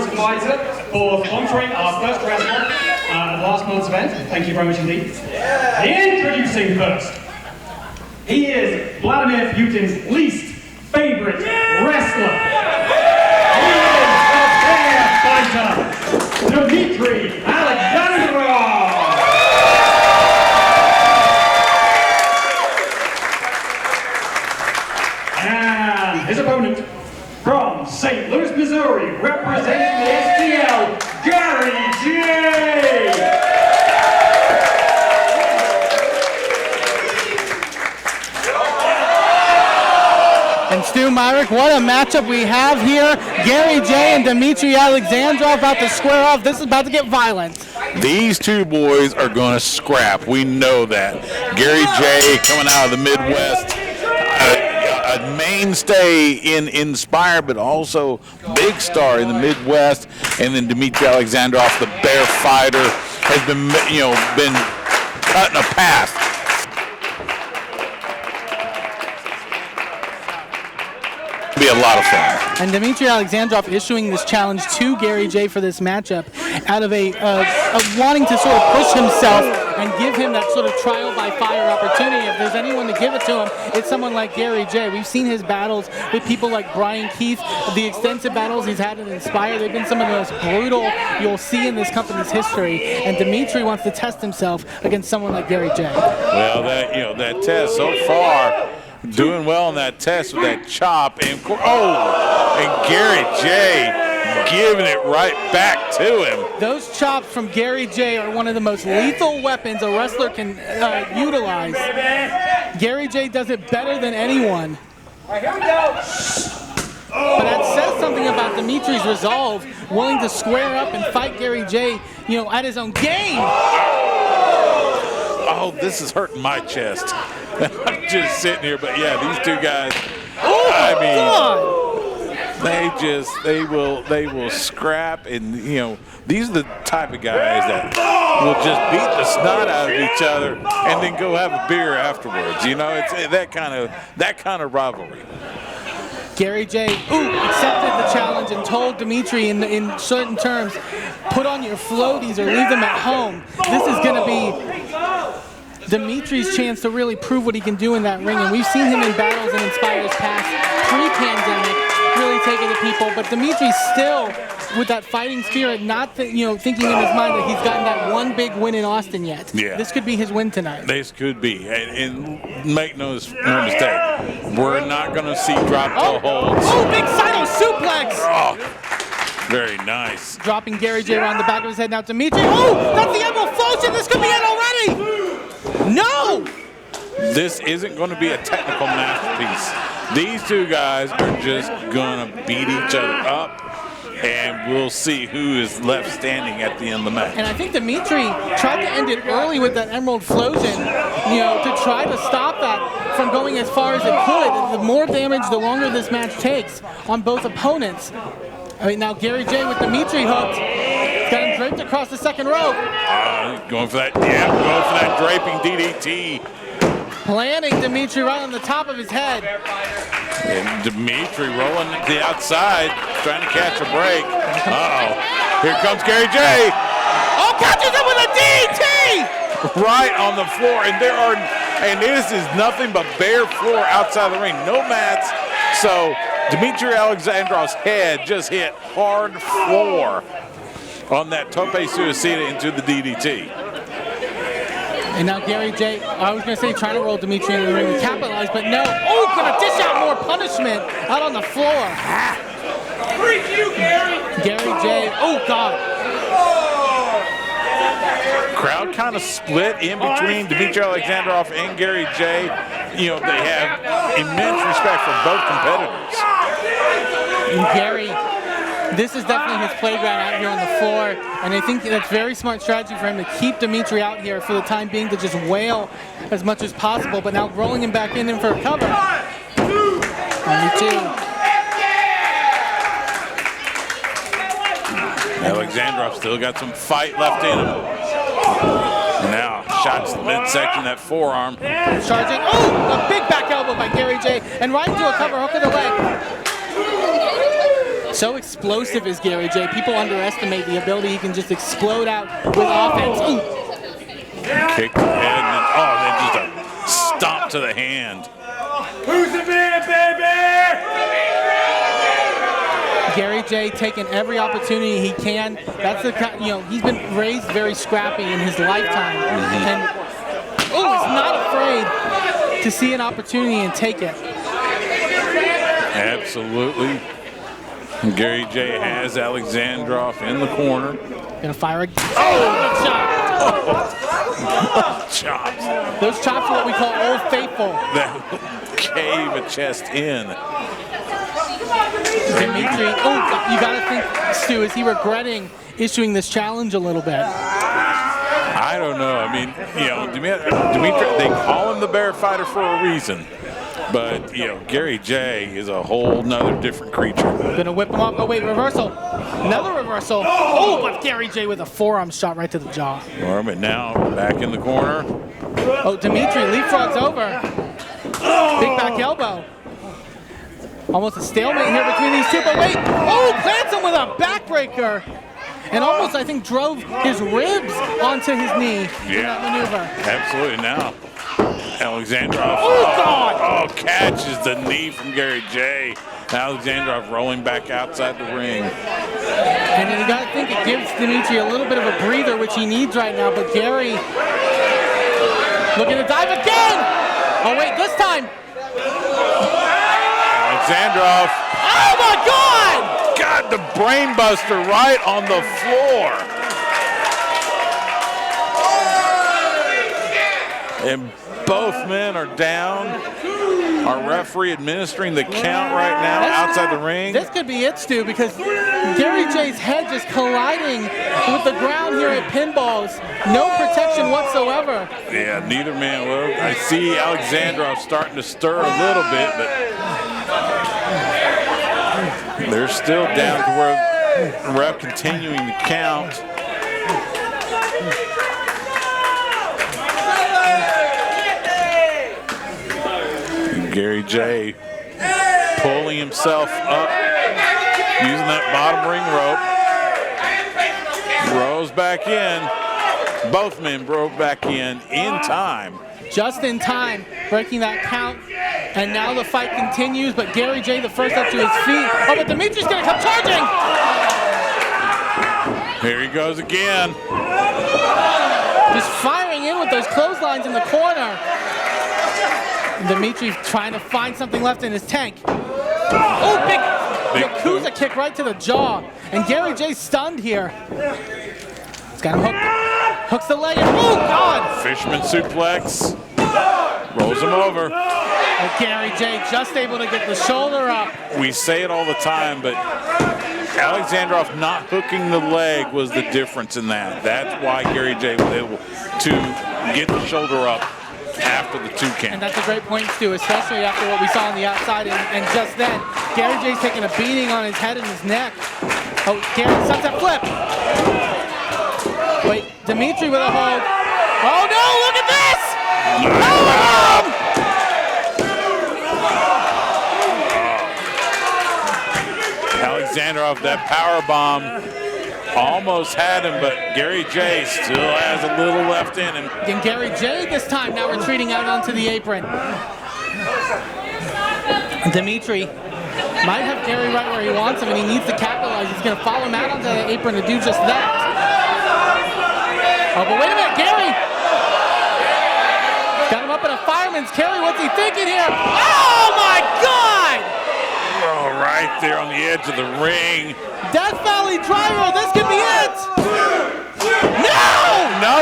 insurance advisor, for sponsoring our first wrestler at last month's event. Thank you very much indeed. Introducing first, he is Vladimir Putin's least favorite wrestler. He is the bear fighter, Dimitri Alexandrov. His opponent, from St. Louis, Missouri, representing the STL, Gary J. And Stu Myrick, what a matchup we have here. Gary J and Dimitri Alexandrov about to square off. This is about to get violent. These two boys are going to scrap. We know that. Gary J coming out of the Midwest. A mainstay in Inspire, but also big star in the Midwest, and then Dimitri Alexandrov, the bear fighter, has been cutting a path. Be a lot of fun. And Dimitri Alexandrov issuing this challenge to Gary J for this matchup out of a wanting to sort of push himself and give him that sort of trial by fire opportunity. If there's anyone to give it to him, it's someone like Gary J. We've seen his battles with people like Brian Keith, the extensive battles he's had in Inspire. They've been some of the most brutal you'll see in this company's history. And Dimitri wants to test himself against someone like Gary J. Well, that test so far, doing well on that test with that chop, and Gary J giving it right back to him. Those chops from Gary J are one of the most lethal weapons a wrestler can utilize. Gary J does it better than anyone. All right, here we go. But that says something about Dimitri's resolve, willing to square up and fight Gary J, at his own game. Oh, this is hurting my chest. I'm just sitting here, but yeah, these two guys. They will scrap, and these are the type of guys that will just beat the snot out of each other and then go have a beer afterwards. It's that kind of rivalry. Gary J. accepted the challenge and told Dimitri in certain terms, put on your floaties or leave them at home. This is going to be Dimitri's chance to really prove what he can do in that ring. And we've seen him in battles in Inspire's past, pre-pandemic, really taking to people. But Dimitri's still, with that fighting spirit, not thinking in his mind that he's gotten that one big win in Austin yet. Yeah. This could be his win tonight. This could be. And make no mistake, we're not going to see drop toe holds. Big Saito suplex! Oh, very nice. Dropping Gary J around the back of his head now. Dimitri, that's the Emerald Flosion! This could be it already! No! This isn't going to be a technical masterpiece. These two guys are just going to beat each other up, and we'll see who is left standing at the end of the match. And I think Dimitri tried to end it early with that Emerald Flosion, to try to stop that from going as far as it could. The more damage, the longer this match takes on both opponents. Now Gary J with Dimitri hooked. Got him draped across the second rope. Going for that draping DDT. Planting Dimitri right on the top of his head. And Dimitri rolling to the outside, trying to catch a break. Here comes Gary J. Catches him with a DDT! Right on the floor, and this is nothing but bare floor outside the ring, no mats. So Dimitri Alexandrov's head just hit hard floor on that tope suicida into the DDT. And now Gary J, I was going to say trying to roll Dimitri into the ring to capitalize, but no. Going to dish out more punishment out on the floor. Freak you, Gary! Gary J, God. Crowd kind of split in between Dimitri Alexandrov and Gary J. They have immense respect for both competitors. And Gary, this is definitely his playground out here on the floor, and I think that's very smart strategy for him to keep Dimitri out here for the time being, to just wail as much as possible, but now rolling him back in for a cover. 1, 2. Alexandrov still got some fight left in him. Now, shots to the midsection, that forearm. Charging, a big back elbow by Gary J, and right into a cover hook of the leg. So explosive is Gary J. People underestimate the ability he can just explode out with offense. Ooh. Kick to the head, and then just a stomp to the hand. Who's the man, baby? Gary J. taking every opportunity he can. That's the kind, he's been raised very scrappy in his lifetime, and he's not afraid to see an opportunity and take it. Absolutely. And Gary J. has Alexandrov in the corner. Gonna fire a chop. Chops. Those chops are what we call Old Faithful. That cave a chest in. Dimitri, you gotta think, Stu, is he regretting issuing this challenge a little bit? I don't know. I mean, Dimitri, they call him the bear fighter for a reason. But, Gary J. is a whole nother different creature. Gonna whip him up. Oh, wait, reversal. Another reversal. Oh, but Gary J. with a forearm shot right to the jaw. But now, back in the corner. Oh, Dimitri leapfrogs over. Big back elbow. Almost a stalemate here between these two, but wait. Oh, plants him with a backbreaker. And almost, I think, drove his ribs onto his knee in that maneuver. Absolutely. Now, Alexandrov. Oh, God! Oh, catches the knee from Gary J. Alexandrov rolling back outside the ring. And you got to think it gives Dimitri a little bit of a breather, which he needs right now, but Gary looking to dive again! Oh, wait, this time! Alexandrov. Oh, my God! Got the brain buster right on the floor. And both men are down. Our referee administering the count right now outside the ring. This could be it, Stu, because Gary J's head just colliding with the ground here at pinballs. No protection whatsoever. Yeah, neither man will. I see Alexandrov starting to stir a little bit, but they're still down to where the ref continuing the count. Gary J. pulling himself up, using that bottom ring rope. Rolls back in. Both men broke back in time. Just in time, breaking that count. And now the fight continues, but Gary J. the first up to his feet. Oh, but Dimitri's gonna come charging! Here he goes again. Just firing in with those clotheslines in the corner. Dimitri trying to find something left in his tank. Oh, big Yakuza kick right to the jaw. And Gary J's stunned here. He's got him hooked. Hooks the leg. Oh, God! Fisherman suplex. Rolls him over. And Gary J just able to get the shoulder up. We say it all the time, but Alexandrov not hooking the leg was the difference in that. That's why Gary J was able to get the shoulder up after the two count. And that's a great point, Stu, especially after what we saw on the outside. And just then, Gary J's taking a beating on his head and his neck. Oh, Gary, sunset flip. Wait, Dimitri with a hold. Oh, no, look at this! Oh, Alexandrov, that power bomb almost had him, but Gary J still has a little left in him. And Gary J this time now retreating out onto the apron. Dimitri might have Gary right where he wants him, and he needs to capitalize. He's going to follow him out onto the apron to do just that. Oh, but wait a minute, Gary! Got him up in a fireman's carry. What's he thinking here? Oh, my God! Oh, right there on the edge of the ring. Death Valley Driver, this could be it! No! No!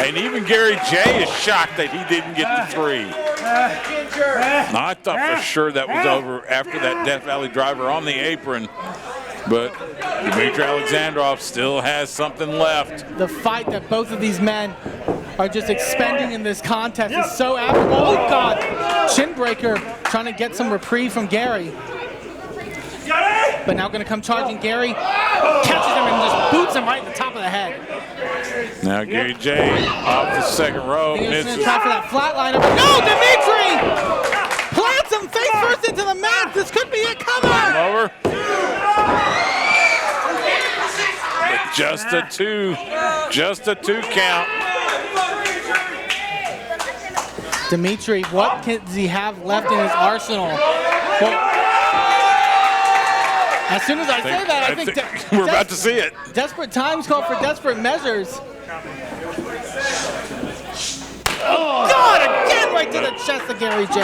And even Gary J is shocked that he didn't get the three. I thought for sure that was over after that Death Valley Driver on the apron. But Dimitri Alexandrov still has something left. The fight that both of these men are just expending in this contest is so admirable. Oh, God! Chin breaker, trying to get some reprieve from Gary. But now going to come charging Gary. Catches him and just boots him right in the top of the head. Now Gary J off the second row. He's going to try for that flatliner. No, Dimitri! Plants him face first into the Just a two count. Dimitri, what does he have left in his arsenal? Well, as soon as I say that, I think we're about to see it. Desperate times call for desperate measures. Oh, God, again right to the chest of Gary J.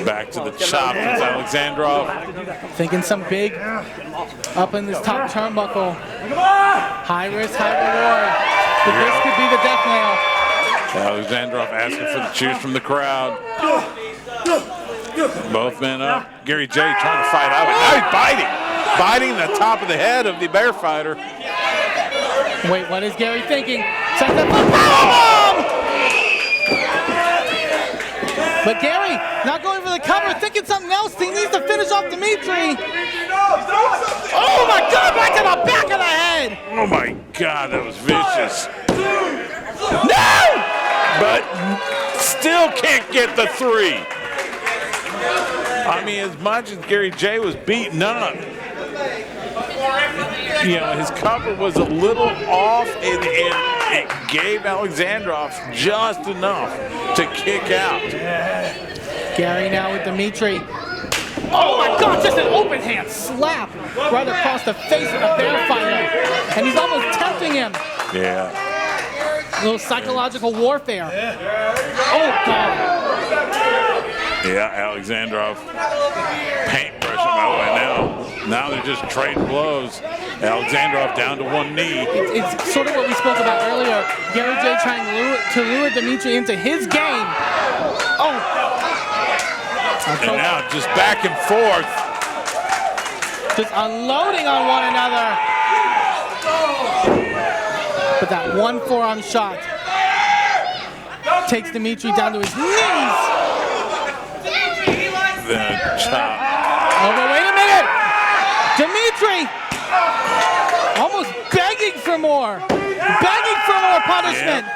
Back to the chop with Alexandrov. Thinking some big up in this top turnbuckle. High risk, high reward. But this could be the death nail. Alexandrov asking for the cheers from the crowd. Both men up. Gary J trying to fight out. Now he's biting the top of the head of the bear fighter. Wait, what is Gary thinking? Sets up a powerbomb! But Gary, not going for the cover, thinking something else. He needs to finish off Dimitri. Oh my God, right to the back of the head. Oh my God, that was vicious. No! But still can't get the three. I mean, as much as Gary J was beaten up, you know, his cover was a little off, and it gave Alexandrov just enough to kick out. Gary now with Dimitri. Oh my God, just an open hand slap right across the face of the bear fighter. And he's almost tempting him. Yeah. A little psychological warfare. Oh God. Yeah, Alexandrov paintbrushing my way now. Now they're just trading blows. Alexandrov down to one knee. It's sort of what we spoke about earlier. Gary J trying to lure Dimitri into his game. Oh. And now just back and forth. Just unloading on one another. But that one forearm shot takes Dimitri down to his knees. The chop. Oh, but wait a minute. Dimitri almost begging for more. Begging for more punishment.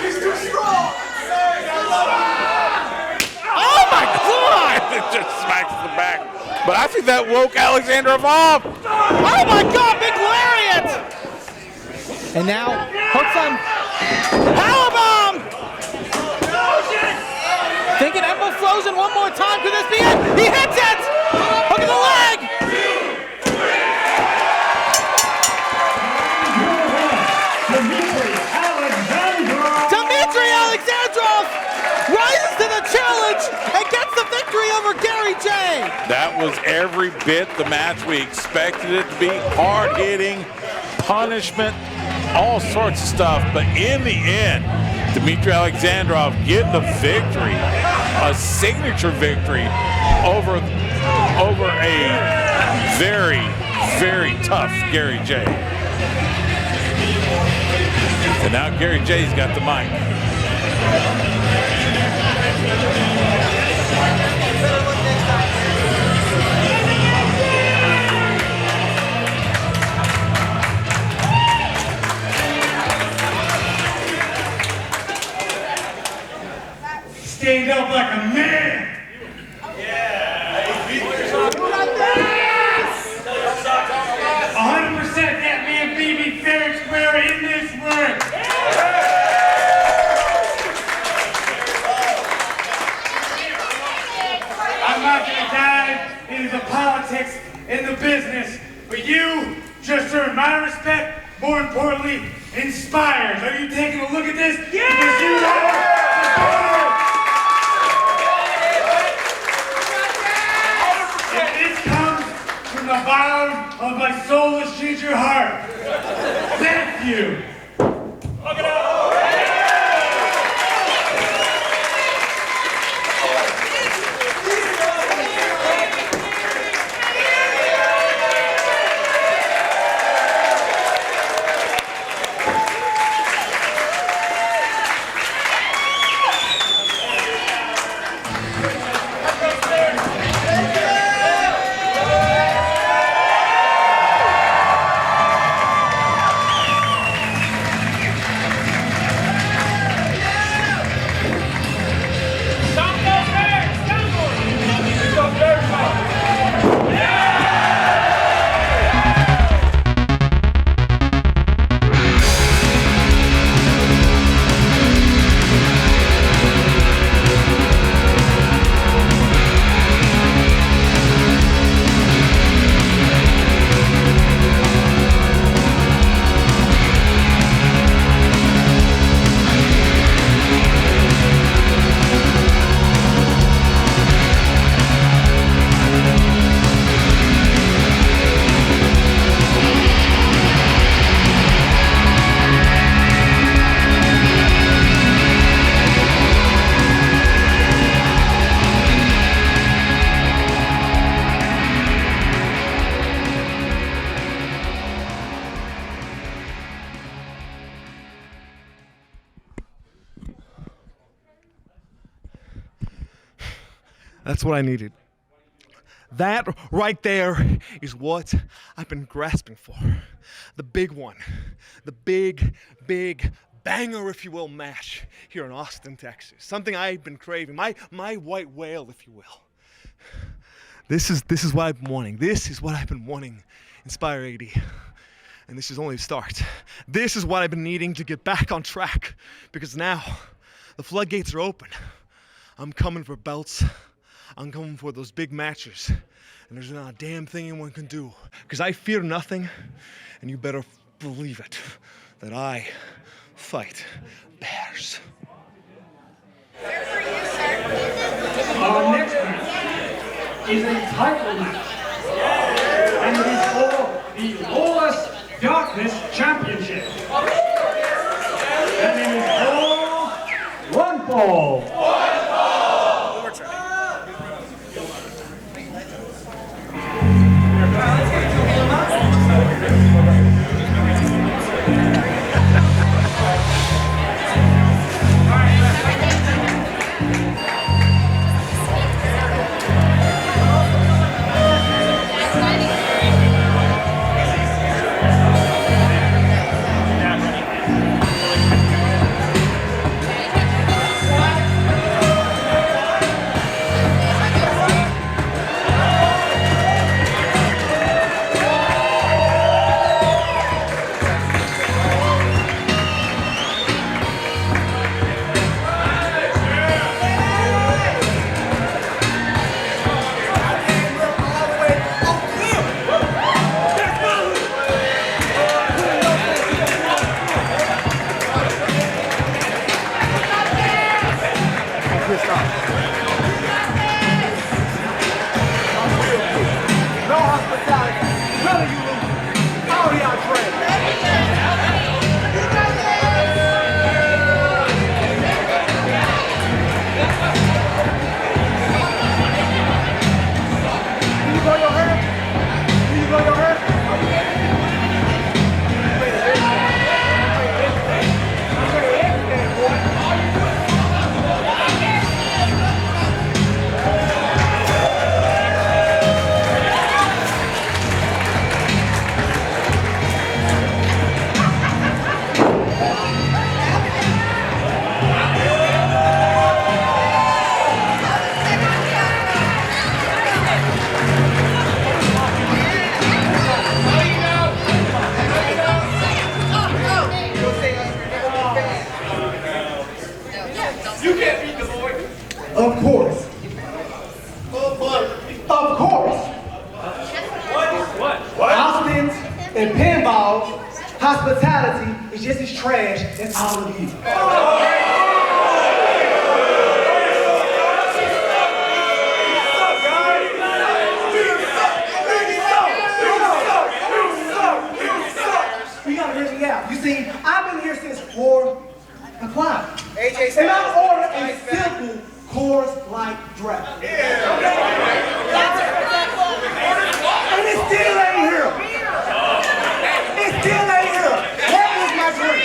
He's too strong. Oh my God! It just smacks the back. But I think that woke Alexandrov up. Oh my God, big lariat! And now, hooks on powerbomb! Thinking Explosion one more time. Could this be it? He hits it! Hook of the leg! Dimitri Alexandrov rises to the challenge and gets the victory over Gary J. That was every bit the match we expected it to be. Hard-hitting, punishment, all sorts of stuff. But in the end, Dimitri Alexandrov getting the victory, a signature victory over a very, very tough Gary J. And now Gary J's got the mic. Stand up like a man. Yeah. 100% that man beat me fair and square in this ring. I'm not going to dive into the politics and the business, but you just earned my respect, more importantly, inspired. Are you taking a look at this? Yeah! Because you are from the bottom of my soulless ginger heart. Thank you. Look it up. That's what I needed. That right there is what I've been grasping for. The big one. The big banger, if you will, match here in Austin, Texas. Something I've been craving. My white whale, if you will. This is what I've been wanting. This is what I've been wanting. Inspire 80. And this is only the start. This is what I've been needing to get back on track. Because now, the floodgates are open. I'm coming for belts. I'm coming for those big matches. And there's not a damn thing anyone can do. Because I fear nothing. And you better believe it. That I fight bears. Our next match is a title match. And it is for the Lawless Darkness Championship. And it is for one fall. Of course. Of course. What? Austin's and pinball hospitality is just as trash as all of you. You gotta hear me out. You see, I've been here since 4 o'clock. And I ordered a simple chorus-like draft. And it still ain't here. It still ain't here. Where is my drink?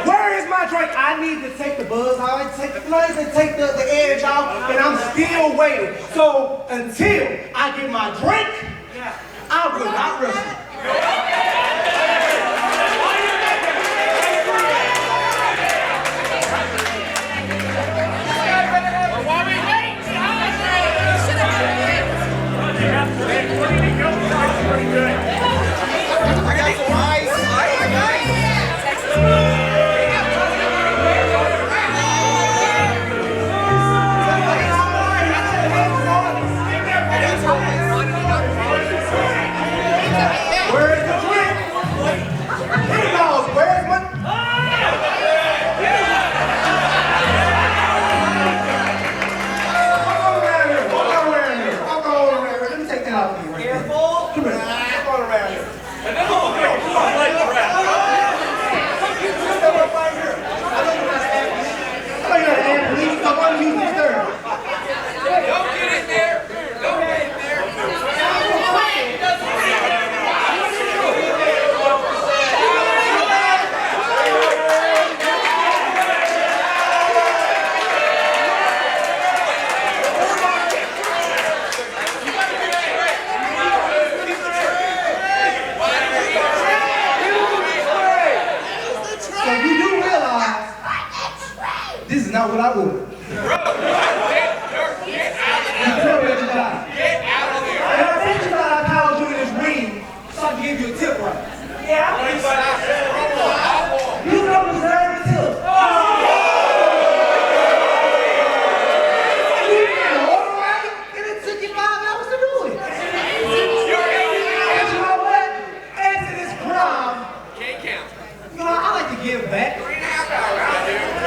Where is my drink? I need to take the buzz out, take the edge out, and I'm still waiting. So until I get my drink, I will not wrestle. I would. You tell me what you got. And I think you got our power doing this ring, so I can give you a tip right. Yeah. You don't deserve a tip. And it took you 5 hours to do it. And you know what? After this crime, you know, I like to give back.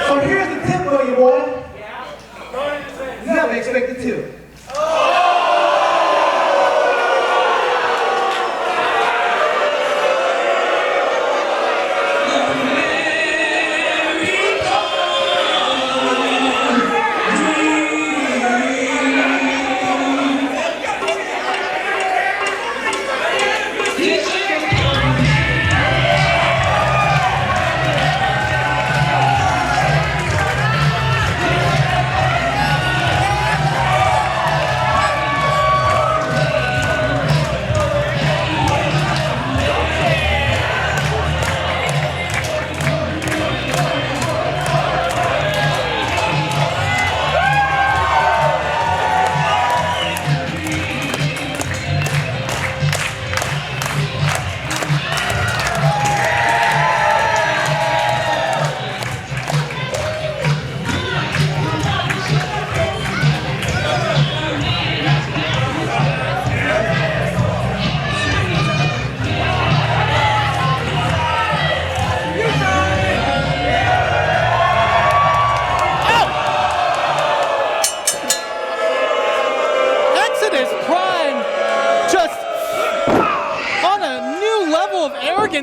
So here's the tip for you, boy. Never expect the tip.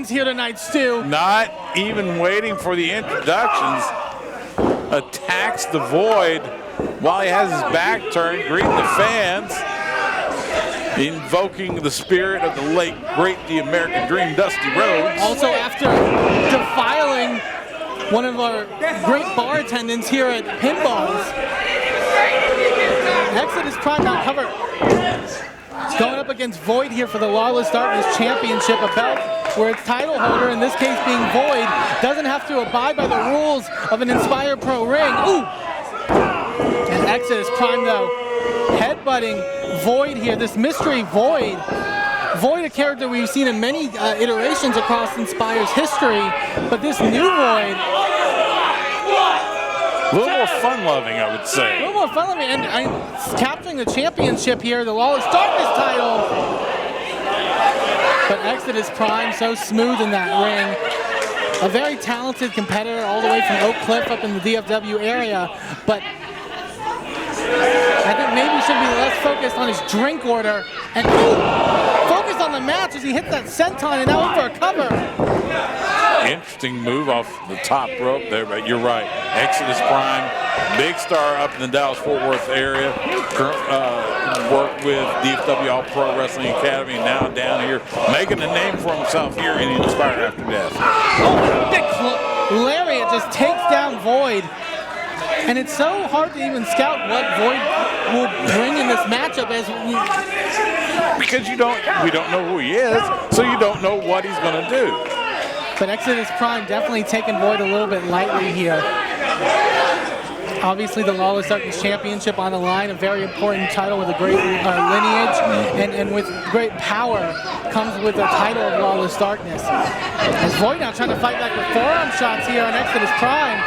Here tonight, Stu. Not even waiting for the introductions, attacks the Void while he has his back turned, greeting the fans, invoking the spirit of the late, great, the American Dream, Dusty Rhodes. Also, after defiling one of our great bar attendants here at Pinballs, Exodus Prime now cover. Going up against Void here for the Lawless Darkness Championship, a belt where its title holder, in this case being Void, doesn't have to abide by the rules of an Inspire Pro ring. Ooh! And Exodus Prime, though, headbutting Void here, this mystery Void. Void, a character we've seen in many iterations across Inspire's history, but this new Void, a little more fun-loving, I would say. a little more fun-loving, and capturing the championship here, the Lawless Darkness title. But Exodus Prime, so smooth in that ring. A very talented competitor all the way from Oak Cliff up in the DFW area. But I think maybe he should be less focused on his drink order and focus on the match as he hits that senton and now in for a cover. Interesting move off the top rope there, but you're right. Exodus Prime, big star up in the Dallas-Fort Worth area. Worked with DFW All Pro Wrestling Academy, and now down here making a name for himself here in Inspired After Death. Big lariat just takes down Void. And it's so hard to even scout what Void will bring in this matchup because we don't know who he is, so you don't know what he's going to do. But Exodus Prime definitely taking Void a little bit lightly here. Obviously, the Lawless Darkness Championship on the line, a very important title with a great lineage, and with great power comes with the title of Lawless Darkness. As Void now trying to fight back with forearm shots here on Exodus Prime.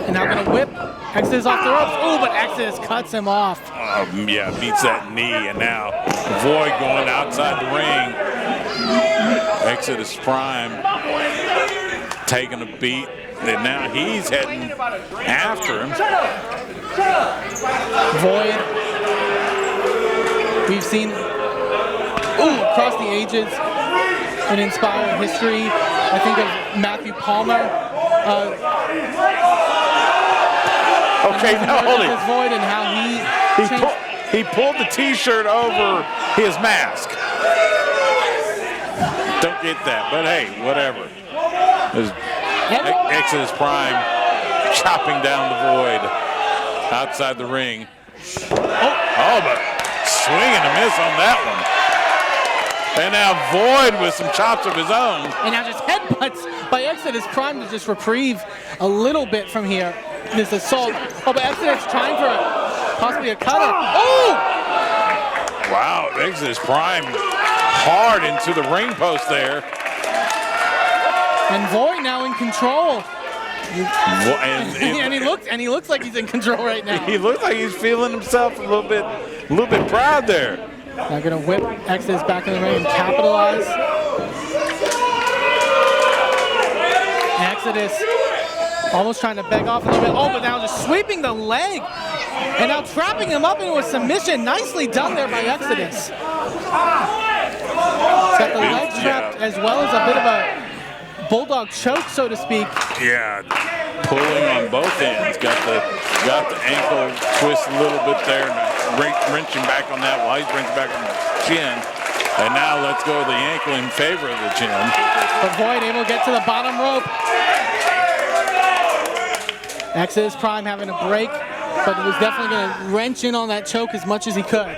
And now going to whip Exodus off the ropes. Ooh, but Exodus cuts him off. Yeah, beats that knee, and now Void going outside the ring. Exodus Prime taking a beat, and now he's heading after him. Void, we've seen across the ages in Inspire history. I think of Matthew Palmer. Okay, now hold it. Void and how he pulled the T-shirt over his mask. Don't get that, but hey, whatever. Exodus Prime chopping down the Void outside the ring. Oh, but swing and a miss on that one. And now Void with some chops of his own. And now just headbutts by Exodus Prime to just reprieve a little bit from here. this assault. Oh, but Exodus trying for possibly a cutter. Oh! Wow, Exodus Prime hard into the ring post there. And Void now in control. And he looks like he's in control right now. He looks like he's feeling himself a little bit proud there. Now gonna whip Exodus back in the ring and capitalize. Exodus almost trying to beg off a little bit. Oh, but now just sweeping the leg. And now trapping him up into a submission. Nicely done there by Exodus. He's got the leg trapped as well as a bit of a bulldog choke, so to speak. Yeah, pulling on both ends. Got the ankle twist a little bit there, wrenching back on that while he's wrenching back on the chin. And now let's go with the ankle in favor of the chin. But Void able to get to the bottom rope. Exodus Prime having a break, but was definitely going to wrench in on that choke as much as he could.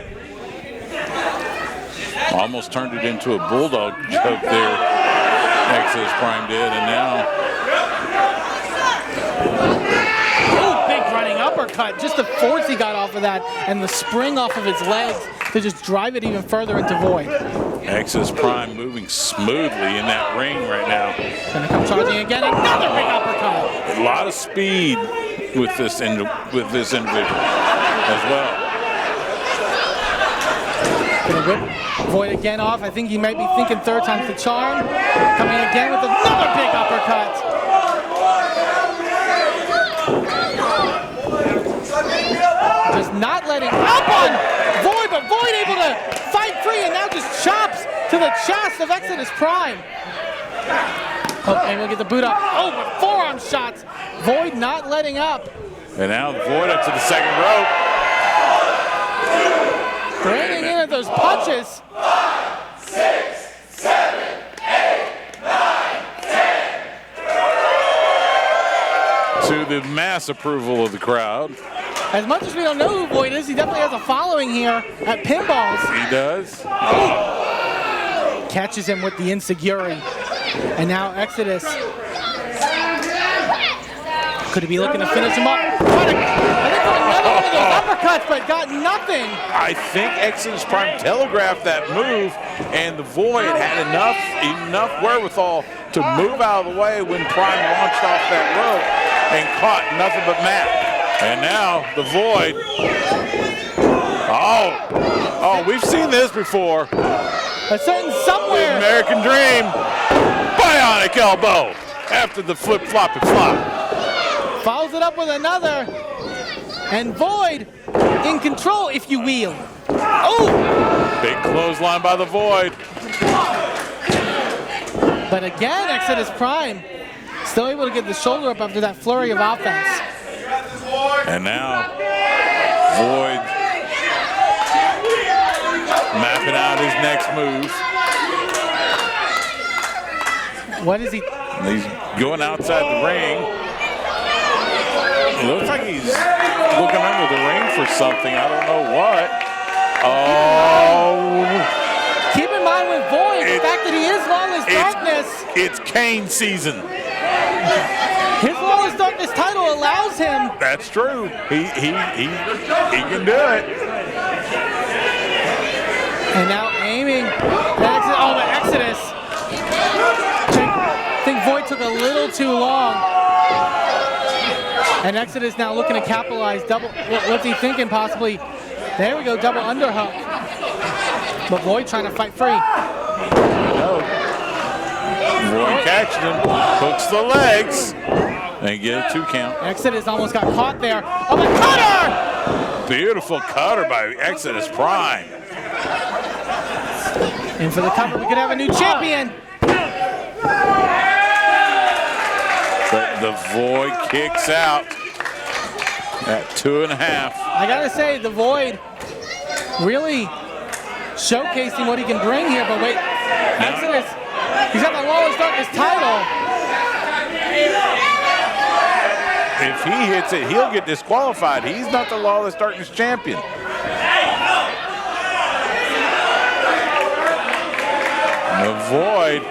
Almost turned it into a bulldog choke there. Exodus Prime did, and now. Oh, big running uppercut. Just the force he got off of that and the spring off of his legs to just drive it even further into Void. Exodus Prime moving smoothly in that ring right now. Gonna come charging again, another big uppercut. A lot of speed with this individual as well. Gonna whip Void again off. I think he might be thinking third time's the charm. Coming again with another big uppercut. Just not letting up on Void, but Void able to fight free and now just chops to the chest of Exodus Prime. Oh, and we'll get the boot up. Oh, but forearm shots. Void not letting up. And now Void up to the second rope. Bringing in at those punches. 5, 6, 7, 8, 9, 10. To the mass approval of the crowd. As much as we don't know who Void is, he definitely has a following here at Pinballs. He does. Catches him with the insecurity. And now Exodus. Could he be looking to finish him up? I think another one of those uppercuts, but got nothing. I think Exodus Prime telegraphed that move, and the Void had enough wherewithal to move out of the way when Prime launched off that rope and caught nothing but mat. And now the Void. Oh, we've seen this before. A certain somewhere. American Dream. Bionic elbow after the flip-floppy flop. Follows it up with another. And Void in control, if you will. Oh! Big clothesline by the Void. But again, Exodus Prime still able to get the shoulder up after that flurry of offense. And now Void mapping out his next move. What is he? He's going outside the ring. It looks like he's looking under the ring for something. I don't know what. Oh. Keep in mind with Void, the fact that he is Lawless Darkness. It's Kane season. His Lawless Darkness title allows him. That's true. He can do it. And now aiming. Oh, but Exodus. I think Void took a little too long. And Exodus now looking to capitalize. Double. What's he thinking? Possibly. There we go. Double underhook. But Void trying to fight free. No. Void catching him. Hooks the legs. And get a 2 count. Exodus almost got caught there. Oh, the cutter! Beautiful cutter by Exodus Prime. And for the cover, we could have a new champion. But the Void kicks out at 2.5. I gotta say, the Void really showcasing what he can bring here. But wait, Exodus, he's got the Lawless Darkness title. If he hits it, he'll get disqualified. He's not the Lawless Darkness champion. The Void.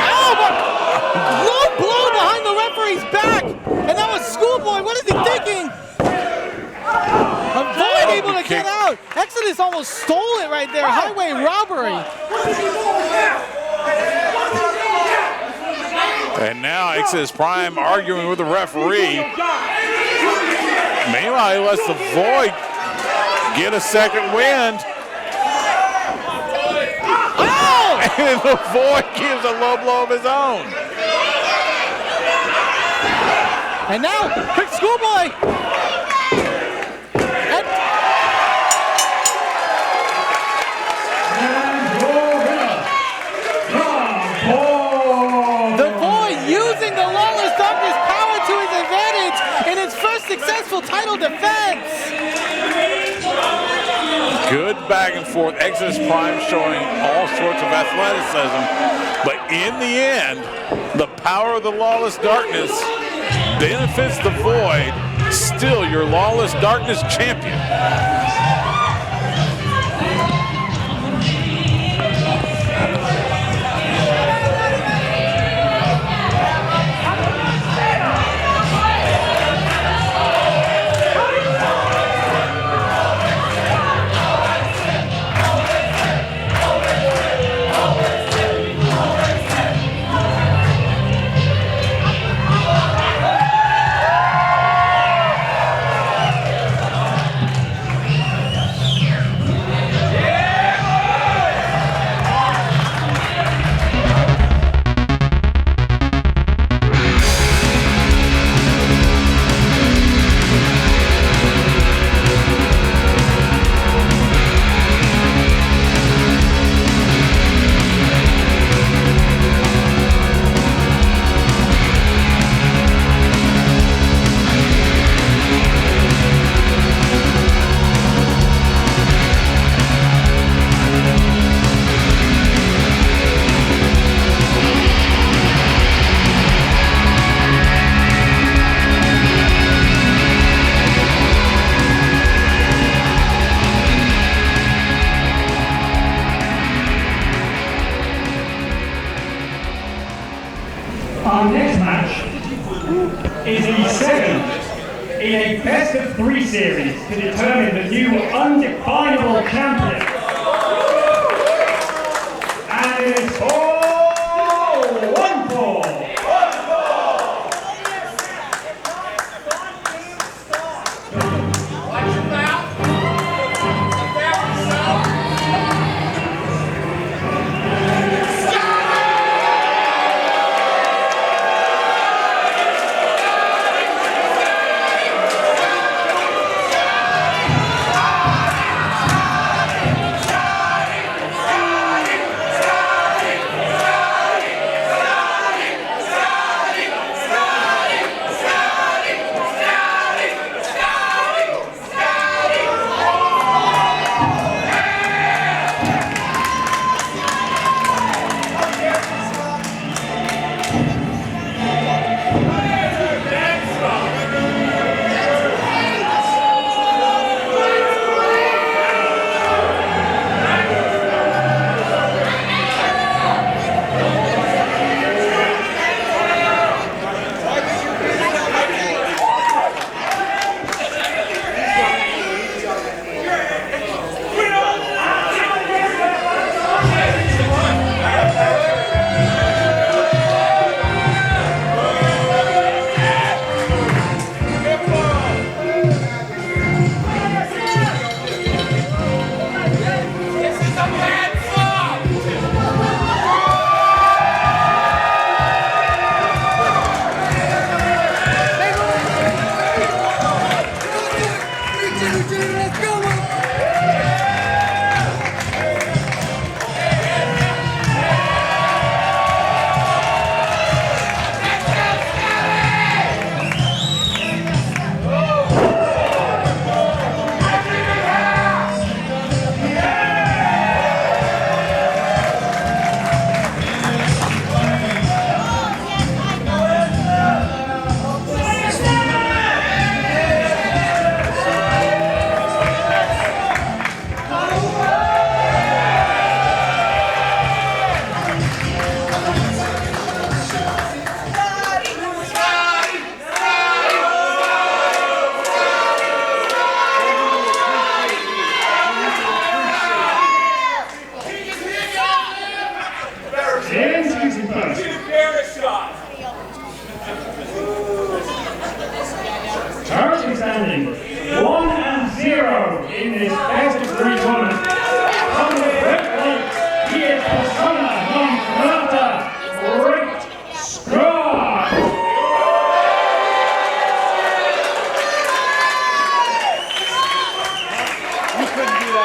Oh, but low blow out. Exodus almost stole it right there. Highway robbery. And now Exodus Prime arguing with the referee. Meanwhile, he lets the Void get a second wind. Oh! And the Void gives a low blow of his own. And now, quick schoolboy. The Void using the Lawless Darkness power to his advantage in his first successful title defense. Good back and forth. Exodus Prime showing all sorts of athleticism. But in the end, the power of the Lawless Darkness benefits the Void. Still your Lawless Darkness champion. Our next match is the second in a best of 3 series to determine the new undefinable champion. And it is all one fall.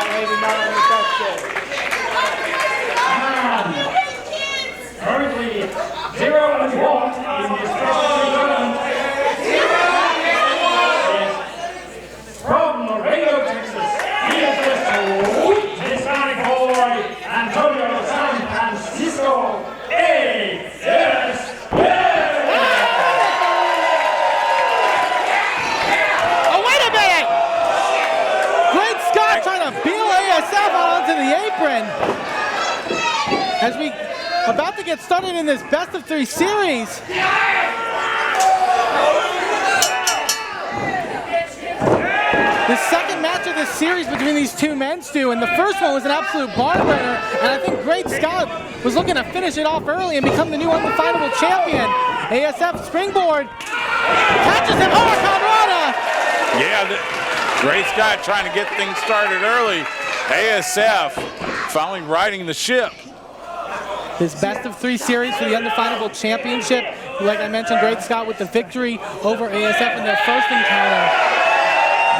that lady not on the backstage. Currently 0-1 in this tournament. From Laredo, Texas, he is the Sonic Boy, Antonio San Francisco, ASF. Oh, wait a minute! Great Scott trying to peel ASF onto the apron. As we about to get started in this best of 3 series. The second match of this series between these two men, Stu, and the first one was an absolute barn burner, and I think Great Scott was looking to finish it off early and become the new undefinable champion. ASF springboard, catches him, Hurricanrana! Yeah, Great Scott trying to get things started early. ASF finally riding the ship. This best of 3 series for the undefinable championship. Like I mentioned, Great Scott with the victory over ASF in their first encounter.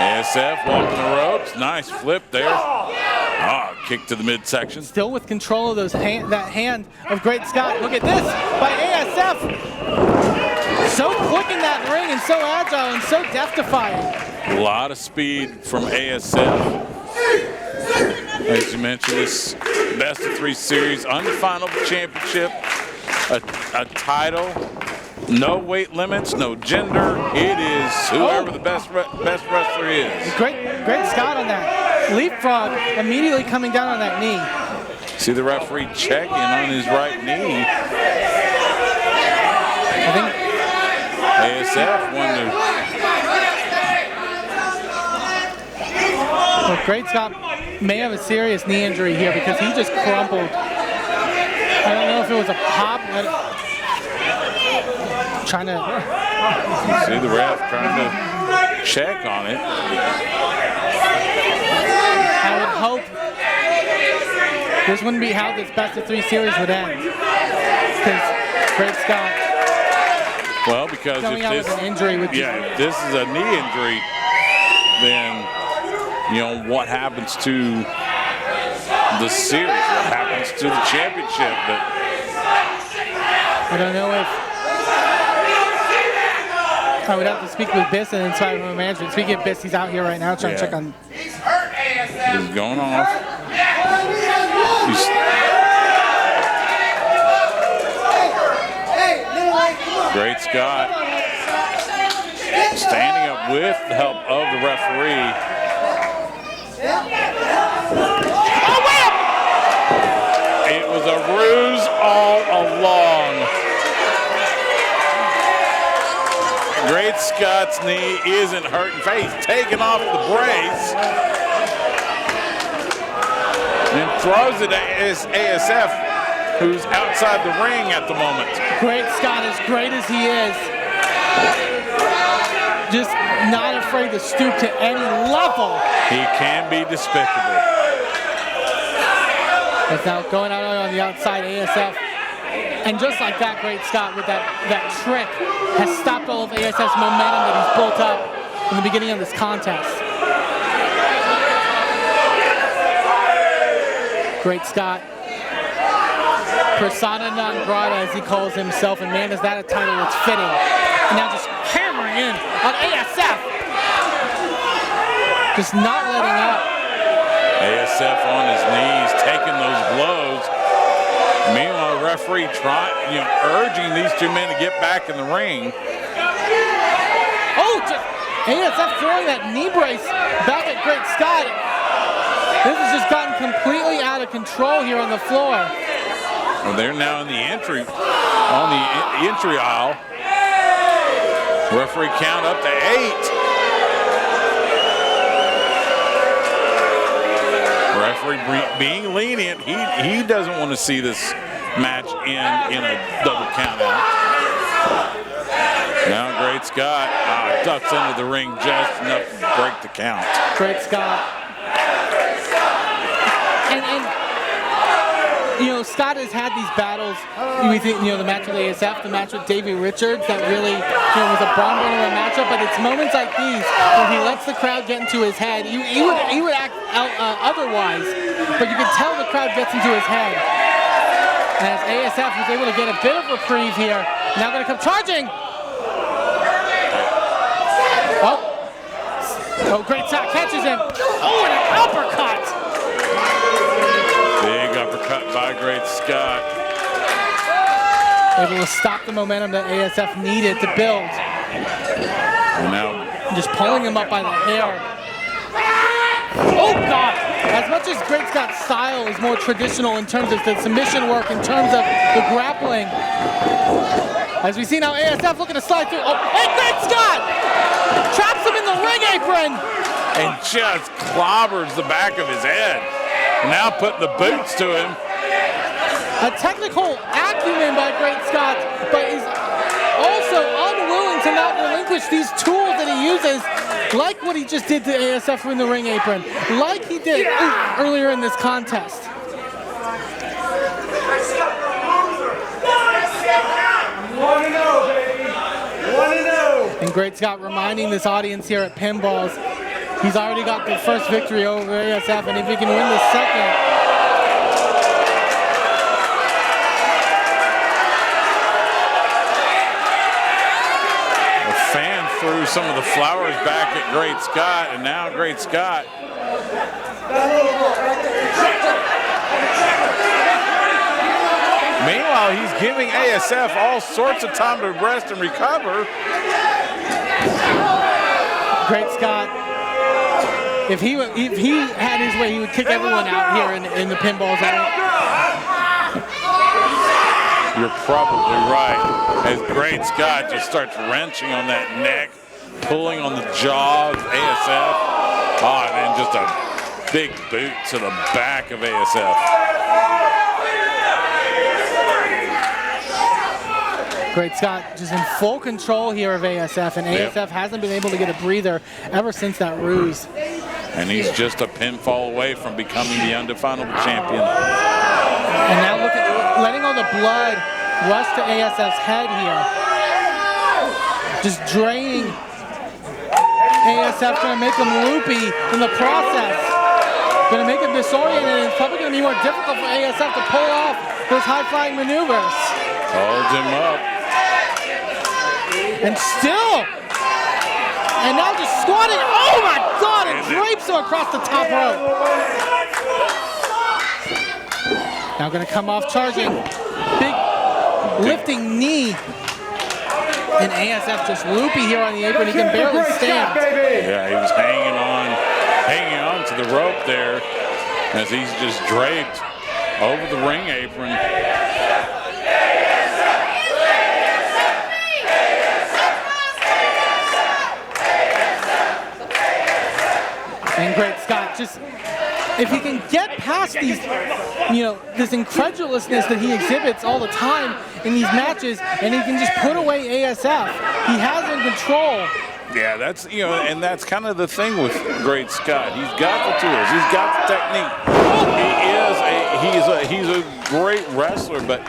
ASF walking the ropes. Nice flip there. Ah, kick to the midsection. Still with control of those that hand of Great Scott. Look at this by ASF. So quick in that ring and so agile and so death-defying. A lot of speed from ASF. As you mentioned, this best of 3 series, undefinable championship, a title, no weight limits, no gender. It is whoever the best wrestler is. Great Scott on that leapfrog, immediately coming down on that knee. See the referee checking on his right knee. I think ASF won well, Great Scott may have a serious knee injury here because he just crumpled. I don't know if it was a pop. Trying to see the ref trying to check on it. I would hope this wouldn't be how this best of 3 series would end. Because Great Scott. Well, because if this an injury with if this is a knee injury, then what happens to the series? What happens to the championship? But I don't know if I would have to speak with Biss and inside room management. Speaking of Biss, he's out here right now trying to check on. He's going off. Great Scott standing up with the help of the referee. It was a ruse all along. Great Scott's knee isn't hurting. He's taking off the brace and throws it at ASF, who's outside the ring at the moment. Great Scott, as great as he is, just not afraid to stoop to any level. He can be despicable. It's now going out on the outside, ASF. And just like that, Great Scott with that trick has stopped all of ASF's momentum that he's built up in the beginning of this contest. Great Scott, persona non grata as he calls himself, and man, is that a title that's fitting. And now just hammering in on ASF. Just not letting up. ASF on his knees, taking those blows. Meanwhile, the referee urging these two men to get back in the ring. Oh, just ASF throwing that knee brace back at Great Scott. This has just gotten completely out of control here on the floor. Well, they're now in the entry aisle. Referee count up to 8. Referee being lenient. He doesn't want to see this match in a double count out. Now Great Scott ducks under the ring just enough to break the count. Great Scott. And Scott has had these battles. We think, the match with ASF, the match with Davey Richards, that really, was a barn burner of a matchup. But it's moments like these where he lets the crowd get into his head. He would act out, otherwise, but you can tell the crowd gets into his head. As ASF was able to get a bit of reprieve here, now going to come charging. Oh, Great Scott catches him. Oh, and an uppercut. Big uppercut by Great Scott. Able to stop the momentum that ASF needed to build. And now just pulling him up by the hair. Oh, God. As much as Great Scott's style is more traditional in terms of the submission work, in terms of the grappling, as we see now ASF looking to slide through. Oh, and Great Scott traps him in the ring apron. And just clobbers the back of his head. Now putting the boots to him. A technical acumen by Great Scott, but is also unwilling to not relinquish these tools that he uses, like what he just did to ASF in the ring apron, like he did earlier in this contest. 1-0, baby. 1-0. And Great Scott reminding this audience here at Pinballs, he's already got the first victory over ASF, and if he can win the second, The fan threw some of the flowers back at Great Scott, and now Great Scott. Meanwhile, he's giving ASF all sorts of time to rest and recover. Great Scott, if he had his way, he would kick everyone out here in the Pinballs. You're probably right. As Great Scott just starts wrenching on that neck, pulling on the jaw of ASF. Oh, and then just a big boot to the back of ASF. Great Scott just in full control here of ASF, and ASF hasn't been able to get a breather ever since that ruse. And he's just a pinfall away from becoming the undefinable champion. And now look at letting all the blood rush to ASF's head here. Just draining. ASF going to make him loopy in the process. Going to make him disoriented, and it's probably going to be more difficult for ASF to pull off those high-flying maneuvers. Holds him up. And still. And now just squatting. Oh my God, and drapes him across the top rope. Now going to come off charging. Big lifting knee. And ASF just loopy here on the apron. He can barely stand. Yeah, he was hanging on to the rope there as he's just draped over the ring apron. And Great Scott just, if he can get past these, this incredulousness that he exhibits all the time in these matches, and he can just put away ASF, he has in control. Yeah, that's, and that's kind of the thing with Great Scott. He's got the tools, he's got the technique. He's a great wrestler, but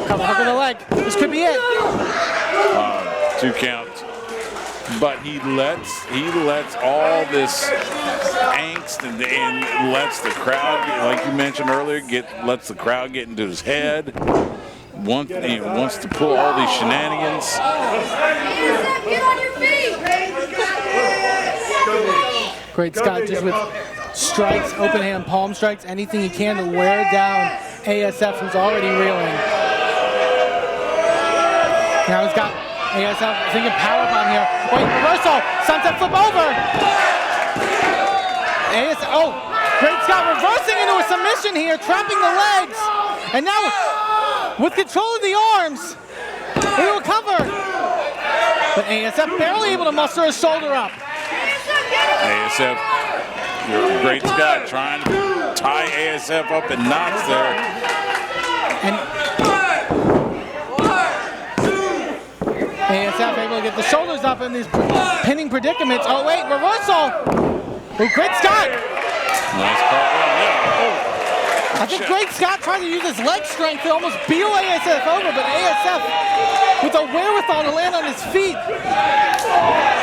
Cover hook of the leg. This could be it. 2 counts. But he lets all this angst and lets the crowd, like you mentioned earlier, lets the crowd get into his head. Wants to pull all these shenanigans. Get on your feet! Great Scott just with strikes, open hand palm strikes, anything he can to wear down ASF, who's already reeling. Now he's got ASF thinking power bomb here. Wait, reversal, sunset flip over. Great Scott reversing into a submission here, trapping the legs. And now with control of the arms, he will cover. But ASF barely able to muster his shoulder up. ASF, Great Scott trying to tie ASF up in knots there. And ASF able to get the shoulders up in these pinning predicaments. Oh wait, reversal. Oh, Great Scott. Nice call. I think Great Scott trying to use his leg strength to almost beal ASF over, but ASF with the wherewithal to land on his feet.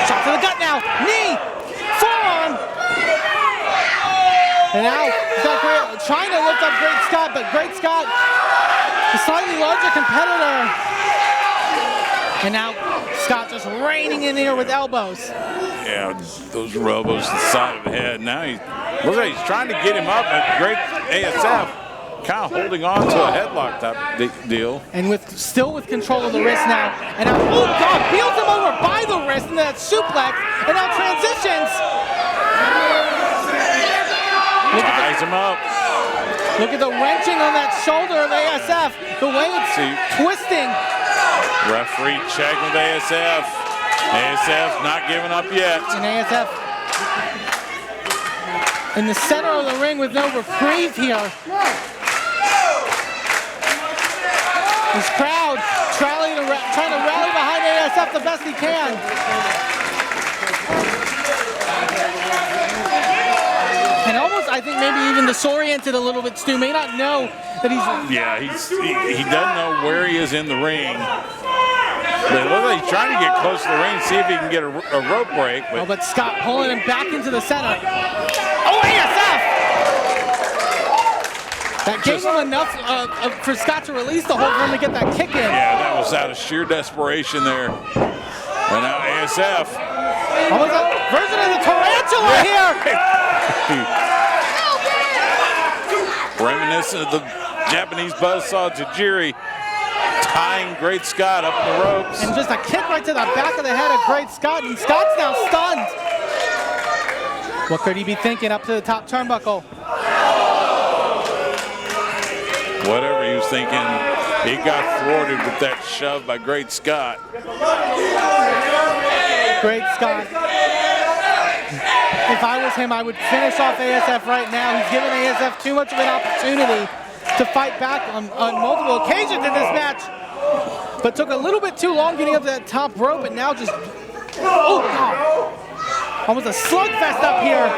Shot to the gut now. Knee. Forearm. And now trying to lift up Great Scott, but Great Scott, the slightly larger competitor. And now Scott just raining in here with elbows. Yeah, those elbows to the side of the head. Now looks like he's trying to get him up, but Great ASF kind of holding on to a headlock type deal. And still with control of the wrist now. And now, oh God, beals him over by the wrist into that suplex. And now transitions. Ties him up. Look at the wrenching on that shoulder of ASF. The way it's twisting. Referee check with ASF. ASF's not giving up yet. And ASF in the center of the ring with no reprieve here. This crowd trying to rally behind ASF the best he can. And almost, I think, maybe even disoriented a little bit. Stu may not know that he's... Yeah, he doesn't know where he is in the ring. But it looks like he's trying to get close to the ring, see if he can get a rope break. But Scott pulling him back into the center. Oh, ASF! That gave him enough for Scott to release the hold for him to get that kick in. Yeah, that was out of sheer desperation there. And now ASF. Almost a version of the tarantula here. Reminiscent of the Japanese buzzsaw Tajiri, tying Great Scott up in the ropes. And just a kick right to the back of the head of Great Scott, and Scott's now stunned. What could he be thinking up to the top turnbuckle? Whatever he was thinking, he got thwarted with that shove by Great Scott. Great Scott. If I was him, I would finish off ASF right now. He's given ASF too much of an opportunity to fight back on multiple occasions in this match, but took a little bit too long getting up to that top rope, and now just, oh God, almost a slugfest up here.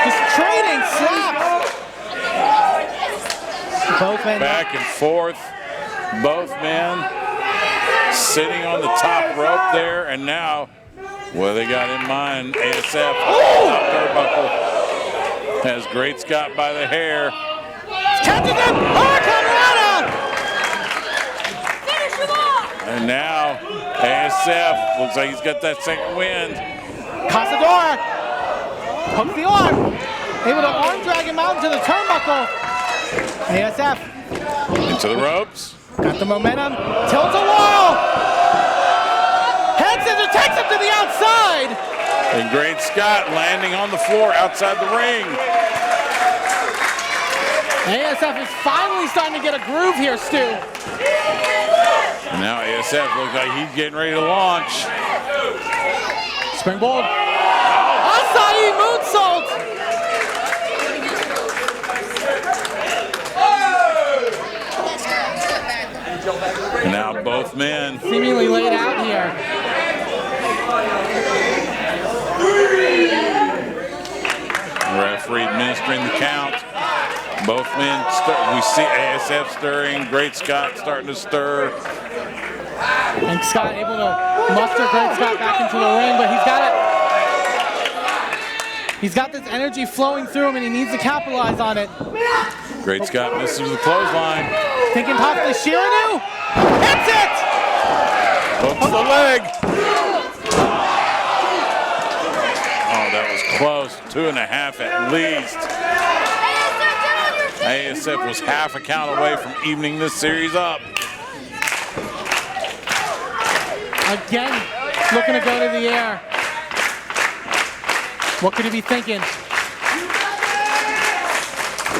Just trading slaps. Both men back and forth, both men sitting on the top rope there, and now, what they got in mind, ASF, top turnbuckle, has Great Scott by the hair. Catches him! Hurricanrana! Finish him off! And now, ASF, looks like he's got that second wind. Casador hooks the arm, able to arm drag him out into the turnbuckle. ASF Into the ropes. got the momentum, tilts a wall. Head scissor takes him to the outside. And Great Scott landing on the floor outside the ring. ASF is finally starting to get a groove here, Stu. And now ASF looks like he's getting ready to launch. Springboard. Acai moonsault. And now both men. Seemingly laid out here. Referee administering the count. Both men, we see ASF stirring, Great Scott starting to stir. And Scott able to muster Great Scott back into the ring, but he's got this energy flowing through him, and he needs to capitalize on it. Great Scott misses the clothesline. Thinking possibly Shiranu. Hits it! Hooks the leg. Oh, that was close. 2.5 at least. ASF was half a count away from evening this series up. Again, looking to go to the air. What could he be thinking?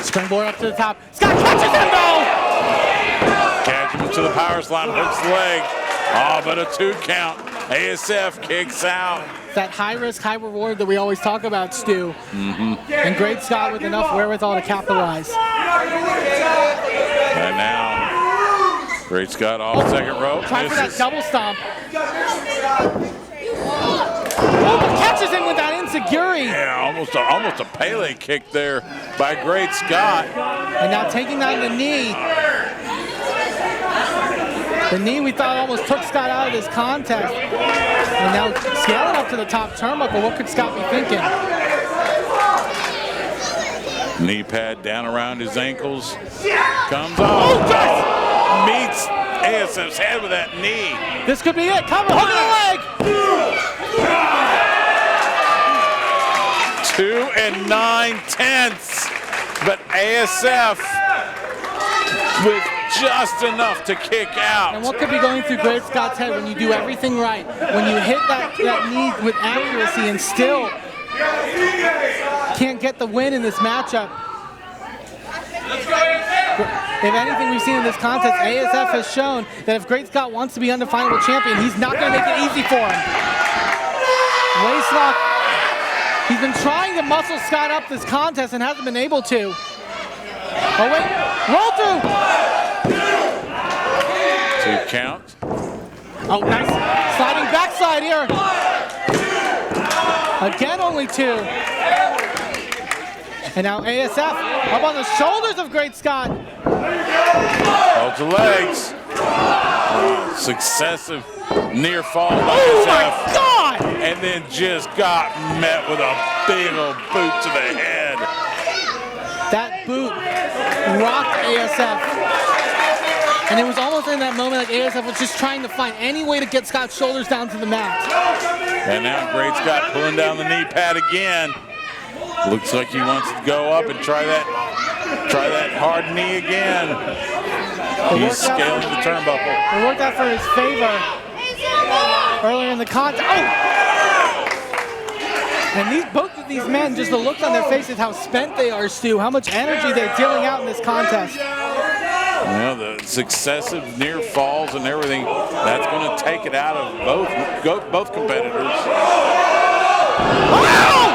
Springboard up to the top. Scott catches him though! Catches him to the power slam, hooks the leg. Oh, but a 2 count. ASF kicks out. That high risk, high reward that we always talk about, Stu. And Great Scott with enough wherewithal to capitalize. And now, Great Scott off second rope. Try for that double stomp. Oh, but catches him with that enziguri. Yeah, almost a Pele kick there by Great Scott. And now taking down the knee. The knee we thought almost took Scott out of this contest. And now scaling up to the top turnbuckle. What could Scott be thinking? Knee pad down around his ankles. Comes off. Oh, meets ASF's head with that knee. This could be it. Cover, hook of the leg. 2 9/10. But ASF with just enough to kick out. And what could be going through Great Scott's head when you do everything right? When you hit that knee with accuracy and still can't get the win in this matchup. If anything we've seen in this contest, ASF has shown that if Great Scott wants to be undefinable champion, he's not going to make it easy for him. Waistlock. He's been trying to muscle Scott up this contest and hasn't been able to. Oh wait, roll through. 2 count. Oh, nice sliding backside here. Again, only 2. And now ASF up on the shoulders of Great Scott. Holds the legs. Successive near fall by Oh ASF. my God! And then just got met with a big old boot to the head. That boot rocked ASF. And it was almost in that moment like ASF was just trying to find any way to get Scott's shoulders down to the mat. And now Great Scott pulling down the knee pad again. Looks like he wants to go up and try that hard knee again. He's scaling the turnbuckle. It worked out for his favor earlier in the contest. Oh! And both of these men, just the look on their faces, how spent they are, Stu, how much energy they're dealing out in this contest. You know, the successive near falls and everything, that's going to take it out of both competitors. Wow!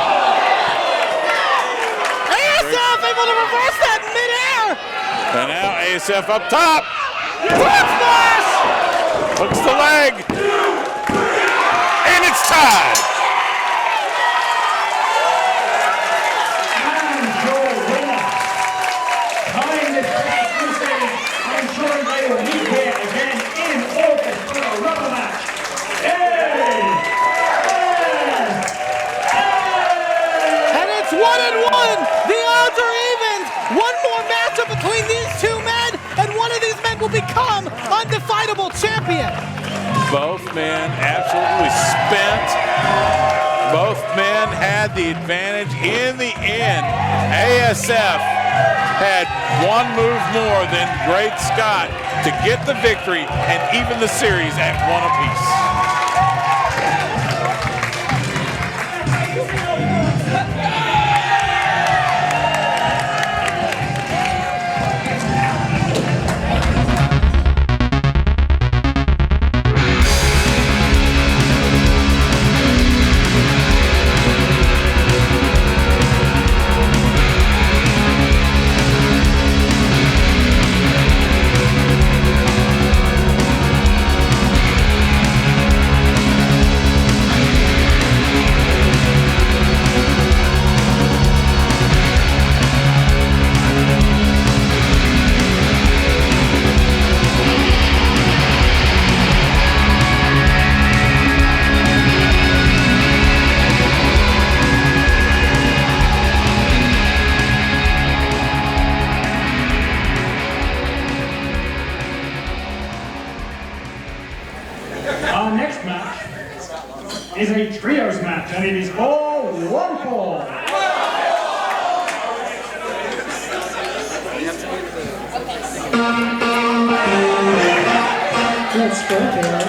ASF able to reverse that midair! And now ASF up top. Front splash! Hooks the leg. And it's tied. Between these 2 men, and one of these men will become undefinable champion. Both men absolutely spent. Both men had the advantage in the end. ASF had one move more than Great Scott to get the victory and even the series at 1 apiece. Our next match is a trios match, and it is all 1 fall. Let's go there.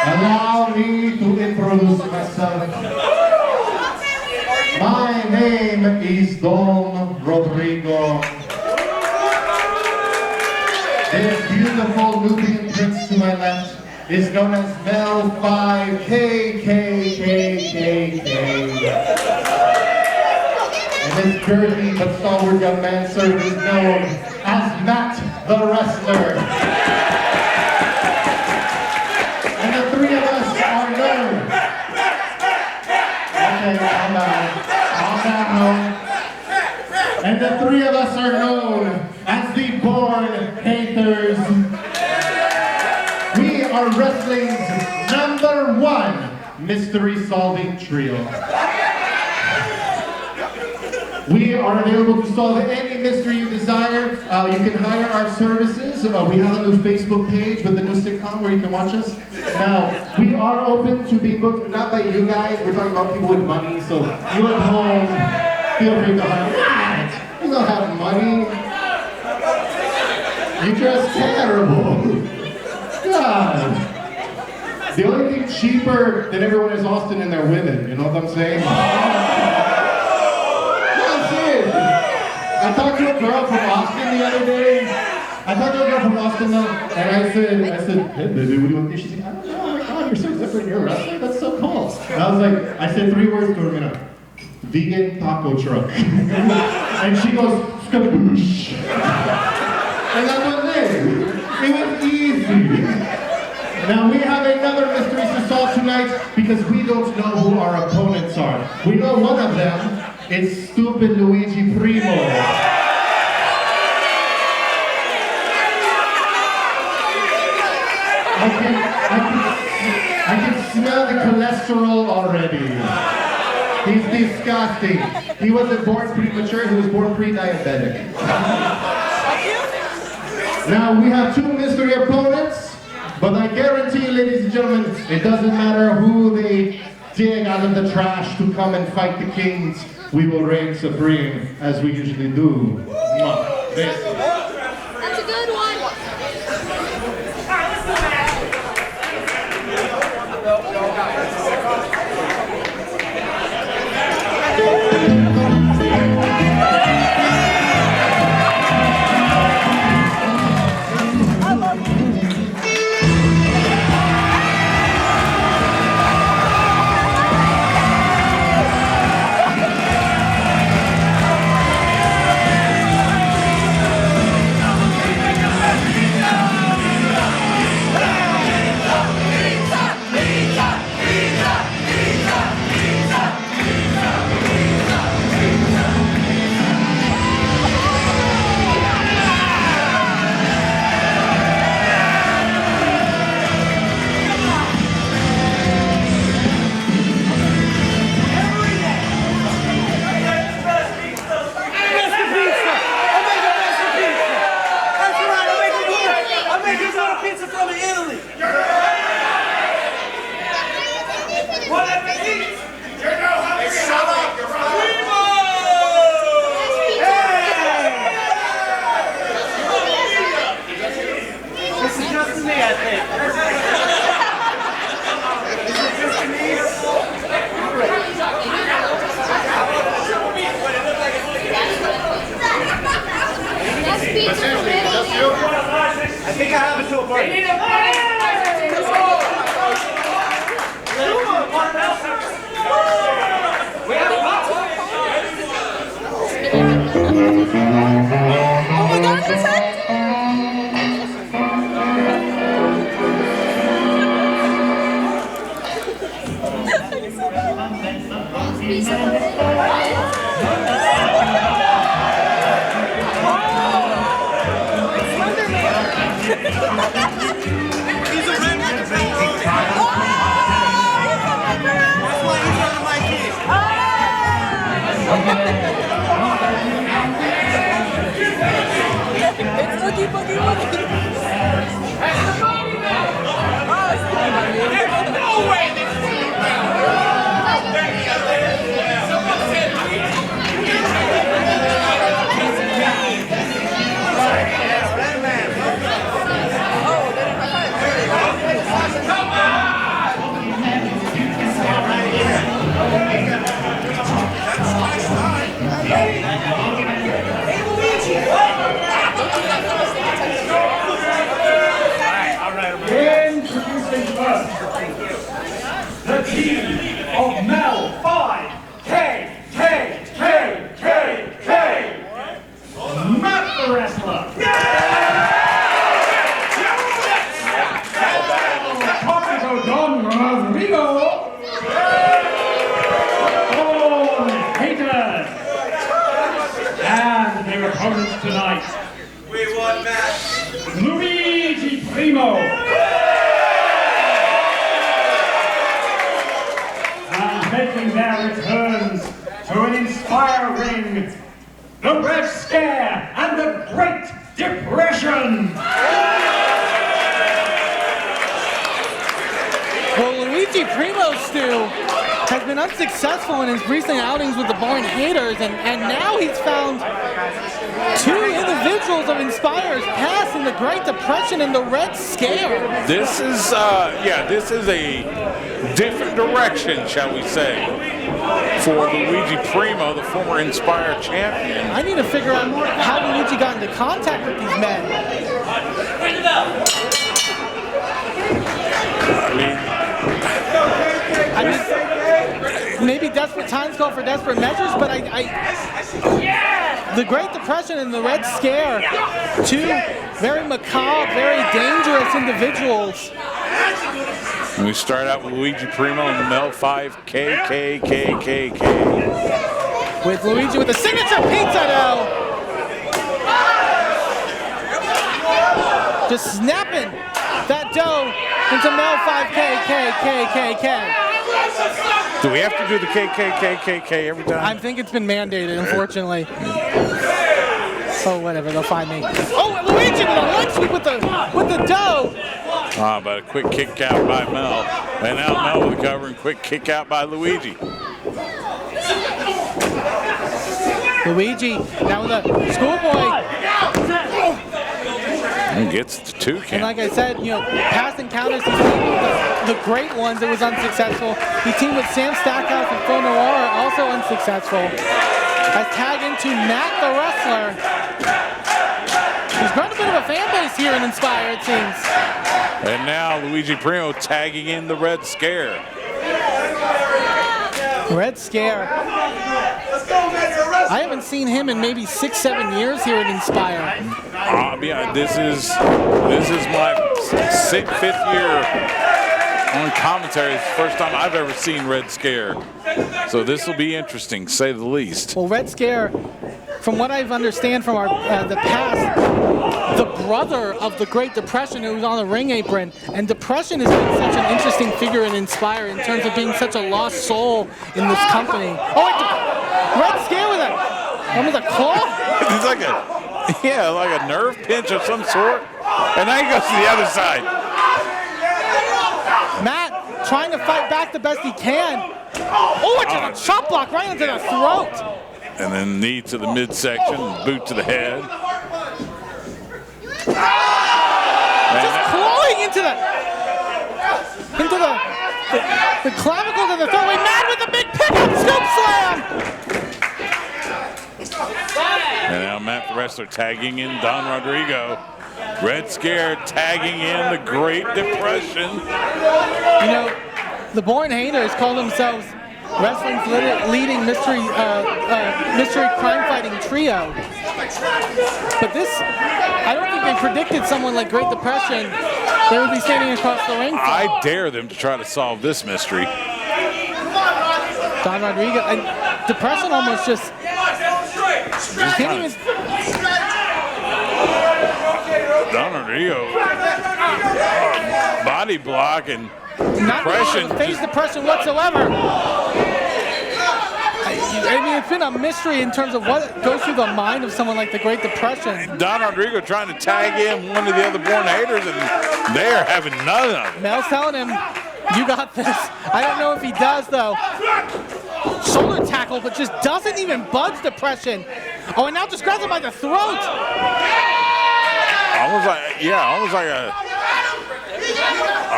Allow me to introduce myself. My name is Don Rodrigo. This beautiful Nubian prince to my left is known as Mel 5KKKKK. And this curvy but stalwart young man, sir, is known as Matt the Wrestler. And the three of us are known. Okay, calm down. Calm down. And the three of us are known as the Born Haters. We are wrestling's #1 mystery solving trio. We are available to solve any mystery you desire. You can hire our services. We have a new Facebook page with the new sitcom where you can watch us. Now, we are open to be booked, not by you guys. We're talking about people with money. So you at home, feel free to hire. What? You don't have money. You're just terrible. God. The only thing cheaper than everyone is Austin and their women. You know what I'm saying? I talked to a girl from Austin the other day. And I said, hey baby, what do you want to do? She's like, I don't know, oh my God, you're so different, you're a wrestler, that's so cool. And I was like, I said 3 words to her, you know, vegan taco truck. And she goes, skadoosh. And that was it. It was easy. Now we have another mystery to solve tonight because we don't know who our opponents are. We know one of them. It's stupid Luigi Primo. I can smell the cholesterol already. He's disgusting. He wasn't born premature, he was born pre-diabetic. Now we have 2 mystery opponents, but I guarantee you, ladies and gentlemen, it doesn't matter who they dig out of the trash to come and fight the kings. We will reign supreme, as we usually do. That's a good one. I think I have it to a party. Oh my God, it's Oogie Boogie Woogie. There's no way this is team of Mel 5K. Matt the Wrestler. Don Rodrigo. All haters. And their opponents tonight. We won, Matt. Luigi Primo. And making their returns to an inspiring the Red Scare and the Great Depression. Well, Luigi Primo, Stu, has been unsuccessful in his recent outings with the Born Haters, and now he's found two individuals of Inspires passing the Great Depression and the Red Scare. This is, this is a different direction, shall we say, for Luigi Primo, the former Inspire champion. I need to figure out how Luigi got into contact with these men. I mean, maybe desperate times call for desperate measures, but the Great Depression and the Red Scare, two very macabre, very dangerous individuals. And we start out with Luigi Primo and the Mel 5K. With Luigi with the signature pizza dough. Just snapping that dough into Mel 5K. Do we have to do the KKKKK every time? I think it's been mandated, unfortunately. Oh, whatever, they'll find me. Oh, Luigi with a leg sweep with the dough. But a quick kick out by Mel. And now Mel with the cover and quick kick out by Luigi. Luigi now with a schoolboy. And gets the 2 count. And like I said, past encounters, he's teamed with the great ones. It was unsuccessful. He teamed with Sam Stackhouse and Phil Noir, also unsuccessful. Has tagged into Matt the Wrestler. He's grown a bit of a fan base here in Inspire, it seems. And now Luigi Primo tagging in the Red Scare. Red Scare. I haven't seen him in maybe 6-7 years here at Inspire. This is my 5th year on commentary. It's the first time I've ever seen Red Scare. So this will be interesting, to say the least. Well, Red Scare, from what I understand from the past, the brother of the Great Depression who was on the ring apron, and Depression has been such an interesting figure in Inspire in terms of being such a lost soul in this company. Oh, Red Scare with a claw? It's like a nerve pinch of some sort. And now he goes to the other side. Matt trying to fight back the best he can. Oh, it's a chop block right into the throat. And then knee to the midsection, boot to the head. Just clawing into the clavicle to the throat. Matt with a big pickup scoop slam. And now Matt the Wrestler tagging in Don Rodrigo. Red Scare tagging in the Great Depression. The Born Haters call themselves wrestling's leading mystery crime fighting trio. But this, I don't think they predicted someone like Great Depression. They would be standing across the ring. I dare them to try to solve this mystery. Don Rodrigo and Depression almost just can't even. Don Rodrigo, body block and Not Depression. face Depression whatsoever. I mean, it's been a mystery in terms of what goes through the mind of someone like the Great Depression. Don Rodrigo trying to tag in one of the other Born Haters, and they're having none of it. Mel's telling him, you got this. I don't know if he does, though. Shoulder tackle, but just doesn't even budge Depression. Oh, and now just grabs him by the throat. Almost like a...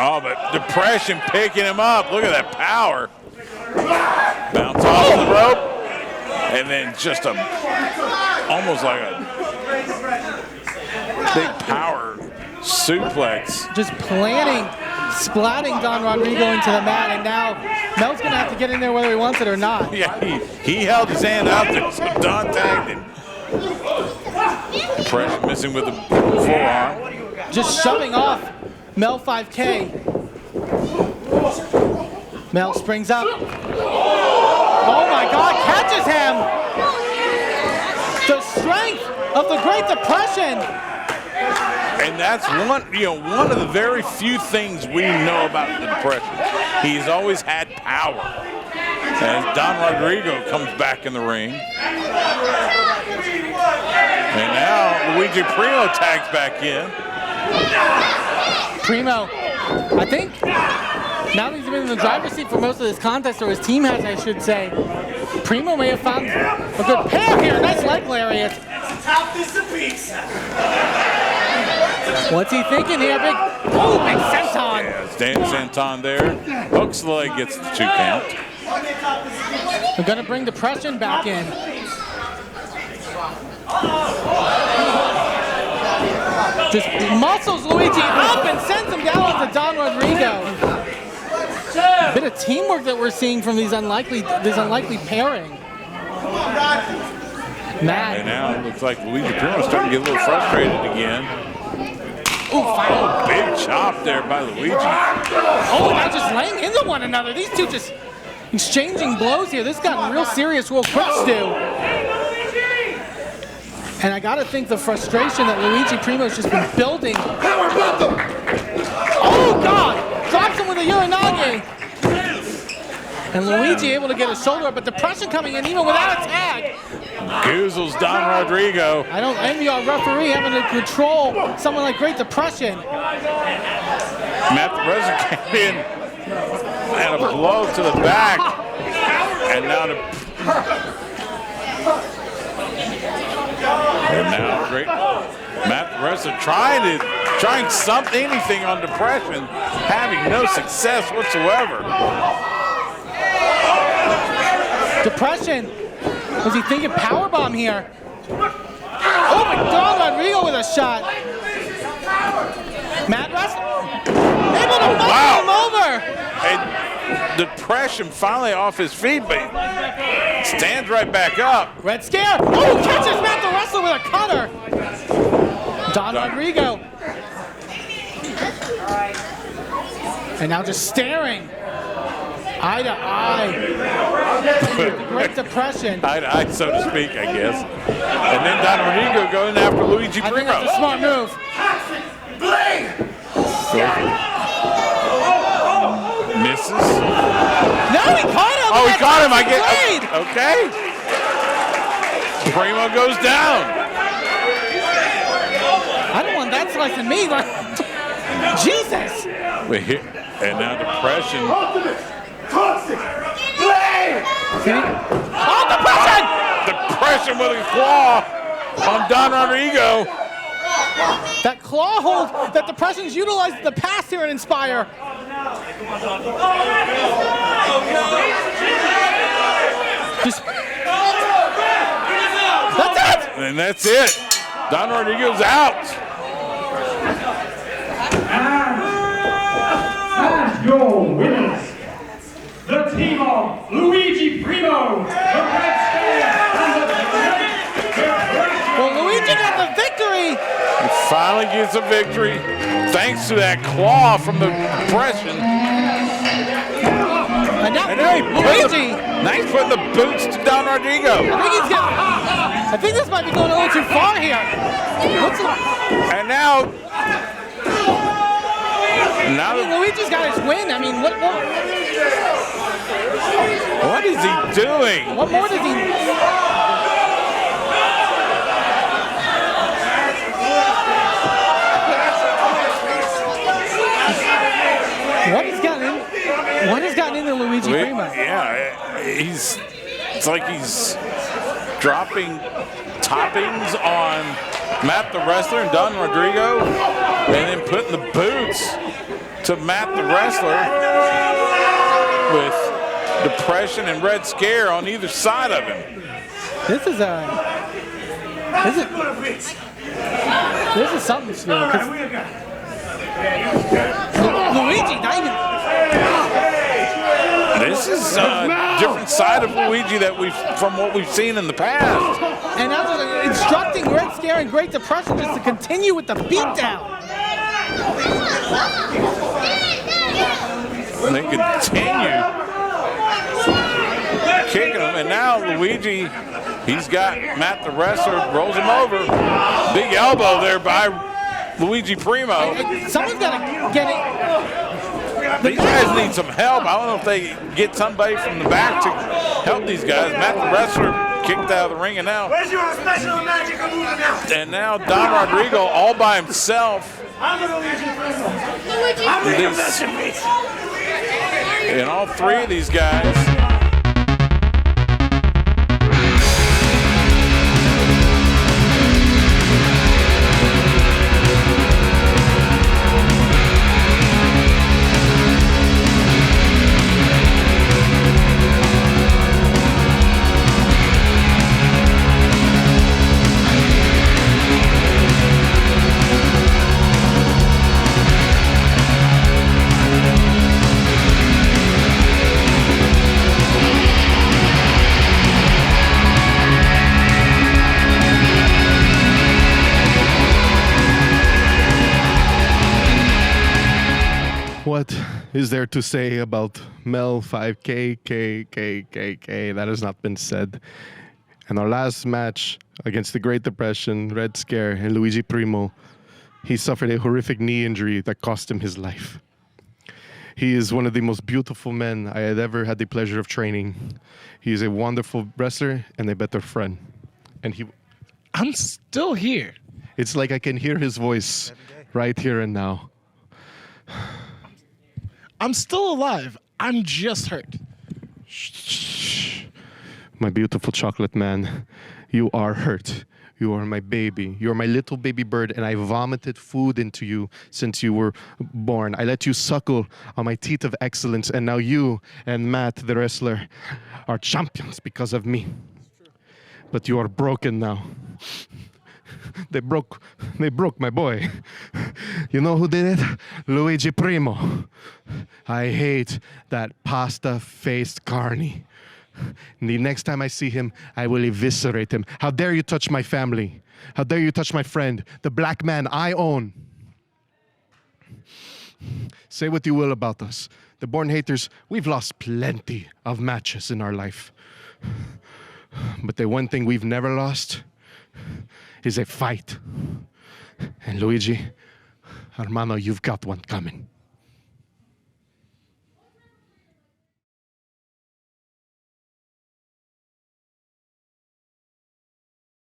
Oh, but Depression picking him up. Look at that power. Bounce off the rope. And then just almost like a big power suplex. Just planting splatting Don Rodrigo into the mat, and now Mel's going to have to get in there whether he wants it or not. Yeah, he held his hand out there, so Don tagged him. Pressure missing with the forearm. Just shoving off Mel 5K. Mel springs up. Oh my God, catches him! The strength of the Great Depression. And that's one of the very few things we know about the Depression. He's always had power. As Don Rodrigo comes back in the ring. And now Luigi Primo tags back in. Primo, I think, now that he's been in the driver's seat for most of this contest, or his team has, I should say, Primo may have found a good pair here. Nice leg lariat. Top this a pizza. What's he thinking here? Big senton. Yeah, Dan Santon there. Hooks the leg, gets the 2 count. We're going to bring Depression back in. Just muscles Luigi up and sends him down to Don Rodrigo. A bit of teamwork that we're seeing from this unlikely pairing. Matt. And now it looks like Luigi Primo's starting to get a little frustrated again. Ooh, final. Big chop there by Luigi. Oh, now just laying into one another. These two just exchanging blows here. This has gotten real serious real quick, Stu. And I gotta think the frustration that Luigi Primo's just been building. Oh God! Drops him with a Uranage. And Luigi able to get a shoulder up, but Depression coming in even without a tag. Goozles Don Rodrigo. I don't envy our referee having to control someone like Great Depression. Matt the President came in and a blow to the back. And now great Matt the President trying anything on Depression, having no success whatsoever. Depression, was he thinking powerbomb here? Oh my God, Rodrigo with a shot. Matt Wrestler, able to knock him over. And Depression finally off his feet, but stands right back up. Red Scare, oh, catches Matt the Wrestler with a cutter. Don Rodrigo. And now just staring. Eye to eye. The Great Depression. Eye to eye, so to speak, I guess. And then Don Rodrigo going after Luigi Primo. I think that's a smart move. Misses. No, he caught him. Oh, he caught him. I get. Blade. Okay. Primo goes down. I don't want that slicing me. Jesus. And now Depression. Toxic. Blade. Oh, Depression! Depression with a claw on Don Rodrigo. That claw hold that Depression's utilized in the past here at Inspire. Just. That's it! And that's it. Don Rodrigo's out. And your winners, the team of Luigi Primo, the Red Scare, and the Well, Luigi got the victory. He finally gets a victory thanks to that claw from the Depression. And now Luigi. Luigi. Nice putting the boots to Don Rodrigo. I think this might be going a little too far here. And now Luigi's got his win. I mean, what is he doing? What more does he? What has gotten into Luigi Primo? Yeah, it's like he's dropping toppings on Matt the Wrestler and Don Rodrigo, and then putting the boots to Matt the Wrestler with Depression and Red Scare on either side of him. This is something, Stu. Luigi, not even. This is a different side of Luigi that from what we've seen in the past. And now they're instructing Red Scare and Great Depression just to continue with the beatdown. And they continue kicking him, and now Luigi, he's got Matt the wrestler, rolls him over. Big elbow there by Luigi Primo. Someone's got to get it. These guys need some help. I don't know if they get somebody from the back to help these guys. Matt the wrestler kicked out of the ring, and now. Where's your special magic move now? And now Don Rodrigo all by himself. I'm gonna leave you for I'm gonna masterpiece. And all three of these guys. What is there to say about Mel 5K, that has not been said. In our last match against the Great Depression, Red Scare, and Luigi Primo, he suffered a horrific knee injury that cost him his life. He is one of the most beautiful men I had ever had the pleasure of training. He is a wonderful wrestler and a better friend. And I'm still here. It's like I can hear his voice right here and now. I'm still alive. I'm just hurt. Shh. My beautiful chocolate man, you are hurt. You are my baby. You are my little baby bird, and I vomited food into you since you were born. I let you suckle on my teeth of excellence, and now you and Matt, the wrestler, are champions because of me. But you are broken now. They broke my boy. You know who did it? Luigi Primo. I hate that pasta-faced carny. The next time I see him, I will eviscerate him. How dare you touch my family? How dare you touch my friend, the black man I own? Say what you will about us. The Born Haters, we've lost plenty of matches in our life. But the one thing we've never lost is a fight. And Luigi, hermano, you've got one coming.